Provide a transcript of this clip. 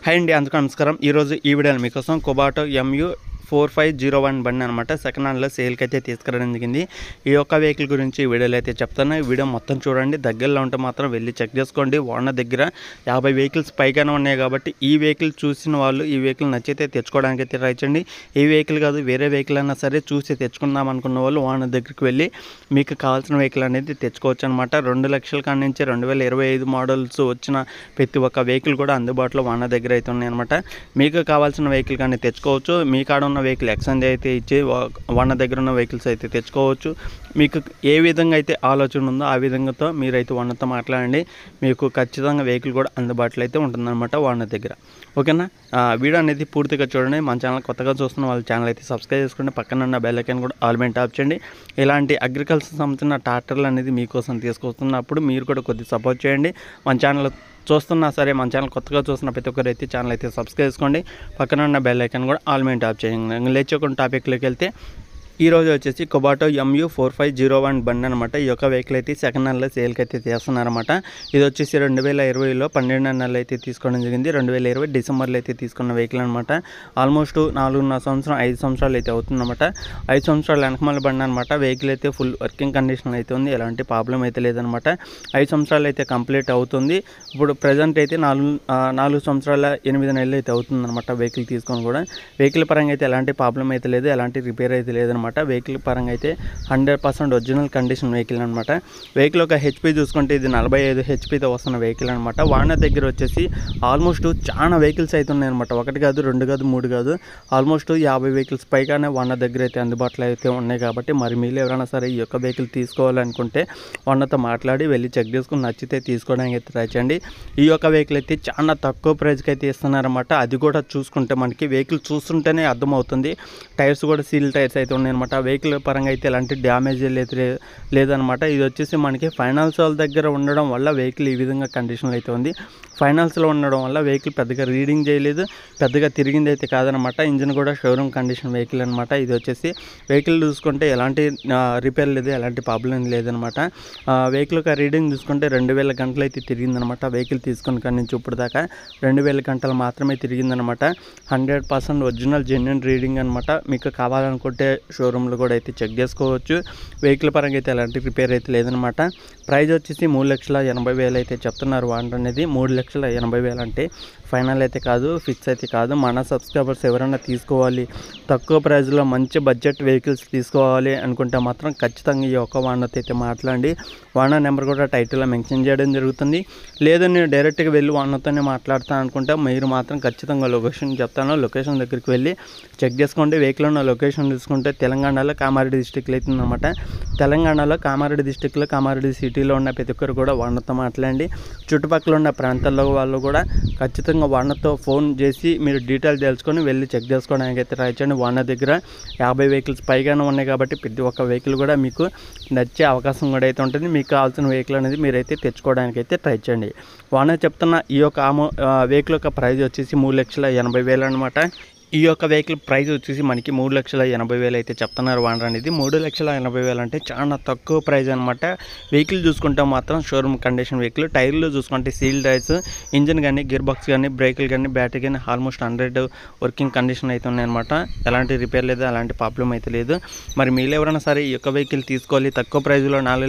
Hi అండి, అందరికీ నమస్కారం. ఈరోజు ఈ వీడియోలో మీకోసం కొబాటో MU4501 బండి అనమాట సెకండ్ హ్యాండ్లో సేల్కి అయితే తీసుకురావడం జరిగింది. ఈ యొక్క వెహికల్ గురించి ఈ వీడియోలో అయితే చెప్తాను. ఈ వీడియో మొత్తం చూడండి. దగ్గరలో ఉంటే మాత్రం వెళ్ళి చెక్ చేసుకోండి. ఓనర్ దగ్గర 50 వెహికల్స్ పైగానే ఉన్నాయి కాబట్టి ఈ వెహికల్ చూసిన వాళ్ళు ఈ వెహికల్ నచ్చితే తెచ్చుకోవడానికి అయితే ట్రై చేయండి. ఈ వెహికల్ కాదు వేరే వెహికల్ అయినా సరే చూసి తెచ్చుకుందాం అనుకున్న వాళ్ళు ఓనర్ దగ్గరికి వెళ్ళి మీకు కావాల్సిన వెహికల్ అనేది తెచ్చుకోవచ్చు అనమాట. 2 లక్షల కాడి నుంచి 2025 మోడల్స్ వచ్చిన ప్రతి ఒక్క వెహికల్ కూడా అందుబాటులో ఓనర్ దగ్గర అయితే ఉన్నాయన్నమాట. మీకు కావాల్సిన వెహికల్ కానీ తెచ్చుకోవచ్చు. మీ కాడ ఉన్న వెహికల్ ఎక్స్చేంజ్ అయితే ఇచ్చి ఓనర్ దగ్గర ఉన్న వెహికల్స్ అయితే తెచ్చుకోవచ్చు. మీకు ఏ విధంగా అయితే ఆలోచన ఉందో ఆ విధంగాతో మీరైతే ఓనర్తో మాట్లాడండి. మీకు ఖచ్చితంగా వెహికల్ కూడా అందుబాటులో అయితే ఉంటుందన్నమాట ఓనర్ దగ్గర. ఓకేనా? వీడియో అనేది పూర్తిగా చూడండి. మన ఛానల్ కొత్తగా చూస్తున్న వాళ్ళ ఛానల్ అయితే సబ్స్క్రైబ్ చేసుకోండి. పక్కన ఉన్న బెల్ ఐకాన్ కూడా ఆల్ మీద ట్యాప్ చేయండి. ఇలాంటి అగ్రికల్చర్ సంబంధించిన ట్రాక్టర్లు అనేది మీకోసం తీసుకొస్తున్నప్పుడు మీరు కూడా కొద్దిగా సపోర్ట్ చేయండి. మన ఛానల్ చూస్తున్నా సరే మన ఛానల్ కొత్తగా చూస్తున్న ప్రతి ఒక్కరు అయితే ఛానల్ అయితే సబ్స్క్రైబ్ చేసుకోండి. పక్కన ఉన్న బెల్ ఐకాన్ కూడా ఆల్ మీద ట్యాప్ చేయండి. లేచకుండా టాపిక్లోకి వెళ్తే ఈరోజు వచ్చేసి కొబాటో MU4501 బండి అనమాట. ఈ యొక్క వెహికల్ అయితే సెకండ్ హ్యాండ్లో సేల్కి అయితే చేస్తున్నారన్నమాట. ఇది వచ్చేసి 2020లో 12 నెలలు అయితే తీసుకోవడం జరిగింది. 2020 డిసెంబర్లో అయితే తీసుకున్న వెహికల్ అనమాట. ఆల్మోస్ట్ 4.5 సంవత్సరం 5 సంవత్సరాలు అయితే అవుతుందన్నమాట. 5 సంవత్సరాలు వెనకమాల బండి అనమాట. వెహికల్ అయితే ఫుల్ వర్కింగ్ కండిషన్ అయితే ఉంది. ఎలాంటి ప్రాబ్లం అయితే లేదనమాట. 5 సంవత్సరాలు అయితే కంప్లీట్ అవుతుంది. ఇప్పుడు ప్రజెంట్ అయితే 4 సంవత్సరాల 8 నెలలు అయితే అవుతుందన్నమాట. వెహికల్ తీసుకొని కూడా వెహికల్ పరంగా అయితే ఎలాంటి ప్రాబ్లం అయితే లేదు, ఎలాంటి రిపేర్ అయితే లేదనమాట. వెహికల్ పరంగా అయితే 100% ఒరిజినల్ కండిషన్ వెహికల్ అనమాట. వెహికల్ ఒక హెచ్పి చూసుకుంటే ఇది 45 హెచ్పితో వస్తున్న వెహికల్ అనమాట. ఓనర్ దగ్గర వచ్చేసి ఆల్మోస్ట్ చాలా వెహికల్స్ అయితే ఉన్నాయన్నమాట. 1 కాదు 2 కాదు 3 కాదు ఆల్మోస్ట్ 50 వెహికల్స్ పైగానే ఓనర్ దగ్గర అయితే అందుబాటులో అయితే ఉన్నాయి. కాబట్టి మరి మీరు ఎవరైనా సరే ఈ యొక్క వెహికల్ తీసుకోవాలనుకుంటే ఓనర్తో మాట్లాడి వెళ్ళి చెక్ చేసుకుని నచ్చితే తీసుకోవడానికి అయితే ట్రై చేయండి. ఈ యొక్క వెహికల్ అయితే చాలా తక్కువ ప్రైస్కి అయితే ఇస్తున్నారన్నమాట. అది కూడా చూసుకుంటే మనకి వెహికల్ చూస్తుంటేనే అర్థమవుతుంది. టైర్స్ కూడా సీల్ టైర్స్ అయితే ఉన్నాయి అనమాట. వెహికల్ పరంగా అయితే ఎలాంటి డ్యామేజ్ లేదనమాట. ఇది వచ్చేసి మనకి ఫైనాన్స్ వాళ్ళ దగ్గర ఉండడం వల్ల వెహికల్ ఈ విధంగా కండిషన్లో అయితే ఉంది. ఫైనాన్స్లో ఉండడం వల్ల వెహికల్ పెద్దగా రీడింగ్ చేయలేదు, పెద్దగా తిరిగింది అయితే కాదనమాట. ఇంజిన్ కూడా షోరూమ్ కండిషన్ వెహికల్ అనమాట. ఇది వచ్చేసి వెహికల్ చూసుకుంటే ఎలాంటి రిపేర్ లేదు, ఎలాంటి ప్రాబ్లం లేదనమాట. వెహికల్ ఒక రీడింగ్ చూసుకుంటే 2000 గంటలు అయితే తిరిగిందనమాట. వెహికల్ తీసుకుని కానీ నుంచి ఇప్పుడు దాకా 2000 గంటలు మాత్రమే తిరిగిందనమాట. 100% ఒరిజినల్ జెన్యున్ రీడింగ్ అనమాట. మీకు కావాలనుకుంటే షోరూమ్లో కూడా అయితే చెక్ చేసుకోవచ్చు. వెహికల్ పరంగా అయితే ఎలాంటి రిపేర్ అయితే లేదనమాట. ప్రైస్ వచ్చేసి 3,80,000 అయితే చెప్తున్నారు ఓనర్ అనేది. 3,80,000 అంటే ఫైనల్ అయితే కాదు, ఫిక్స్ అయితే కాదు. మన సబ్స్క్రైబర్స్ ఎవరైనా తీసుకోవాలి, తక్కువ ప్రైస్లో మంచి బడ్జెట్ వెహికల్స్ తీసుకోవాలి అనుకుంటే మాత్రం ఖచ్చితంగా ఈ యొక్క ఓనర్తో అయితే మాట్లాడండి. ఓనర్ నెంబర్ కూడా టైటిల్లో మెన్షన్ చేయడం జరుగుతుంది. లేదు నేను డైరెక్ట్గా వెళ్ళి ఓనర్తోనే మాట్లాడతాను అనుకుంటే మీరు మాత్రం ఖచ్చితంగా లొకేషన్ చెప్తాను. లొకేషన్ దగ్గరికి వెళ్ళి చెక్ చేసుకోండి. వెహికల్ ఉన్న లొకేషన్ తీసుకుంటే తెలంగాణలో కామారెడ్డి డిస్టిక్లో అయితే ఉందన్నమాట. తెలంగాణలో కామారెడ్డి డిస్టిక్లో కామారెడ్డి సిటీలో ఉన్న ప్రతి ఒక్కరు కూడా ఓనర్తో మాట్లాడండి. చుట్టుపక్కల ఉన్న ప్రాంతాల్లో వాళ్ళు కూడా ఖచ్చితంగా ఓనర్తో ఫోన్ చేసి మీరు డీటెయిల్ తెలుసుకొని వెళ్ళి చెక్ చేసుకోవడానికి అయితే ట్రై చేయండి. ఓనర్ దగ్గర 50 వెహికల్స్ పైగానే ఉన్నాయి కాబట్టి ప్రతి ఒక్క వెహికల్ కూడా మీకు నచ్చే అవకాశం కూడా అయితే ఉంటుంది. మీకు కావాల్సిన వెహికల్ అనేది మీరైతే తెచ్చుకోవడానికి అయితే ట్రై చేయండి. ఓనర్ చెప్తున్న ఈ యొక్క వెహికల్ యొక్క ప్రైస్ వచ్చేసి 3,80,000 అనమాట. ఈ యొక్క వెహికల్ ప్రైస్ వచ్చేసి మనకి 3,80,000 అయితే చెప్తున్నారు ఓనర్ అనేది. 3,80,000 అంటే చాలా తక్కువ ప్రైస్ అనమాట. వెహికల్ చూసుకుంటే మాత్రం షోరూమ్ కండిషన్ వెహికల్. టైర్లు చూసుకుంటే సీల్ టైర్స్, ఇంజిన్ కానీ గేర్ బాక్స్ కానీ బ్రేకులు కానీ బ్యాటరీ కానీ ఆల్మోస్ట్ 100 వర్కింగ్ కండిషన్ అయితే ఉన్నాయన్నమాట. ఎలాంటి రిపేర్ లేదు, ఎలాంటి ప్రాబ్లం అయితే లేదు. మరి మీరు ఎవరైనా సరే ఈ యొక్క వెహికల్ తీసుకోవాలి తక్కువ ప్రైస్లో